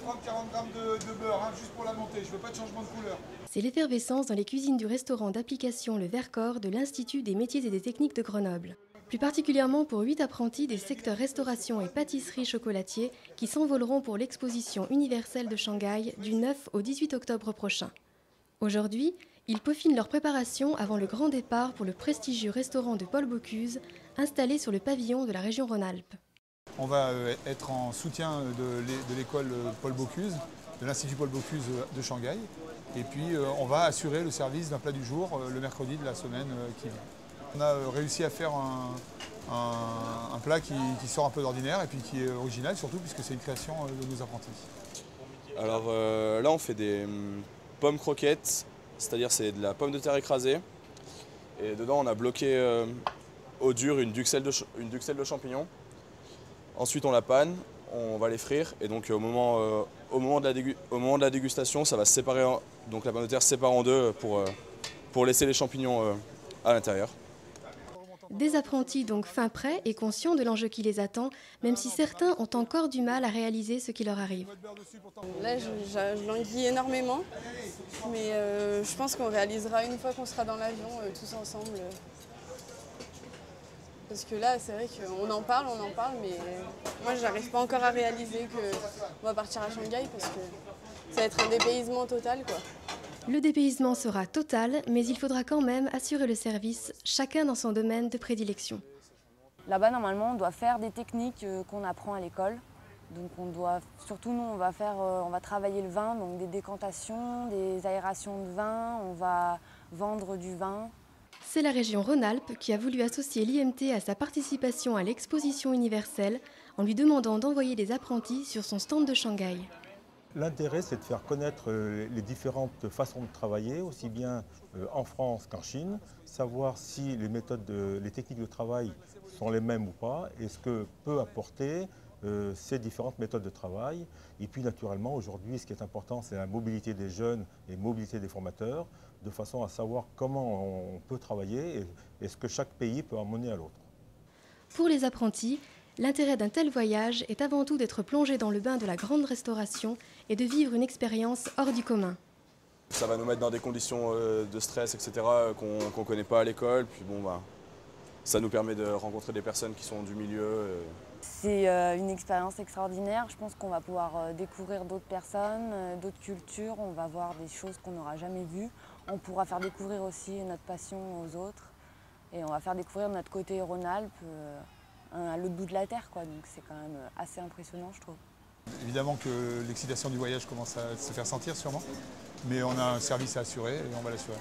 prendre 40 grammes de beurre, hein, juste pour la montée. Je veux pas de changement de couleur. C'est l'effervescence dans les cuisines du restaurant d'application Le Vercors de l'Institut des métiers et des techniques de Grenoble. Plus particulièrement pour 8 apprentis des secteurs restauration et pâtisserie chocolatier qui s'envoleront pour l'exposition universelle de Shanghai du 9 au 18 octobre prochain. Aujourd'hui, ils peaufinent leur préparation avant le grand départ pour le prestigieux restaurant de Paul Bocuse, installé sur le pavillon de la région Rhône-Alpes. On va être en soutien de l'école Paul Bocuse, de l'Institut Paul Bocuse de Shanghai. Et puis on va assurer le service d'un plat du jour le mercredi de la semaine qui vient. On a réussi à faire un plat qui sort un peu d'ordinaire et puis qui est original surtout puisque c'est une création de nos apprentis. Alors là on fait des pommes croquettes, c'est-à-dire c'est de la pomme de terre écrasée. Et dedans on a bloqué au dur une duxelle de champignons. Ensuite on la panne, on va les frire et donc au moment de la dégustation ça va se séparer, donc la pomme de terre se sépare en deux pour laisser les champignons à l'intérieur. Des apprentis donc fin prêts et conscients de l'enjeu qui les attend, même si certains ont encore du mal à réaliser ce qui leur arrive. Là, je languis énormément, mais je pense qu'on réalisera une fois qu'on sera dans l'avion tous ensemble. Parce que là, c'est vrai qu'on en parle, mais moi, j'arrive pas encore à réaliser qu'on va partir à Shanghai parce que ça va être un dépaysement total, quoi. Le dépaysement sera total, mais il faudra quand même assurer le service, chacun dans son domaine de prédilection. Là-bas, normalement, on doit faire des techniques qu'on apprend à l'école. Donc surtout nous, on va travailler le vin, donc des décantations, des aérations de vin, on va vendre du vin. C'est la région Rhône-Alpes qui a voulu associer l'IMT à sa participation à l'exposition universelle en lui demandant d'envoyer des apprentis sur son stand de Shanghai. L'intérêt, c'est de faire connaître les différentes façons de travailler, aussi bien en France qu'en Chine, savoir si les techniques de travail sont les mêmes ou pas, et ce que peut apporter ces différentes méthodes de travail. Et puis naturellement, aujourd'hui, ce qui est important, c'est la mobilité des jeunes et la mobilité des formateurs, de façon à savoir comment on peut travailler et ce que chaque pays peut emmener à l'autre. Pour les apprentis, l'intérêt d'un tel voyage est avant tout d'être plongé dans le bain de la grande restauration et de vivre une expérience hors du commun. Ça va nous mettre dans des conditions de stress, etc. qu'on ne connaît pas à l'école. Puis bon, ça nous permet de rencontrer des personnes qui sont du milieu. C'est une expérience extraordinaire. Je pense qu'on va pouvoir découvrir d'autres personnes, d'autres cultures. On va voir des choses qu'on n'aura jamais vues. On pourra faire découvrir aussi notre passion aux autres. Et on va faire découvrir notre côté Rhône-Alpes à l'autre bout de la terre, quoi. Donc c'est quand même assez impressionnant, je trouve. Évidemment que l'excitation du voyage commence à se faire sentir sûrement, mais on a un service à assurer et on va l'assurer.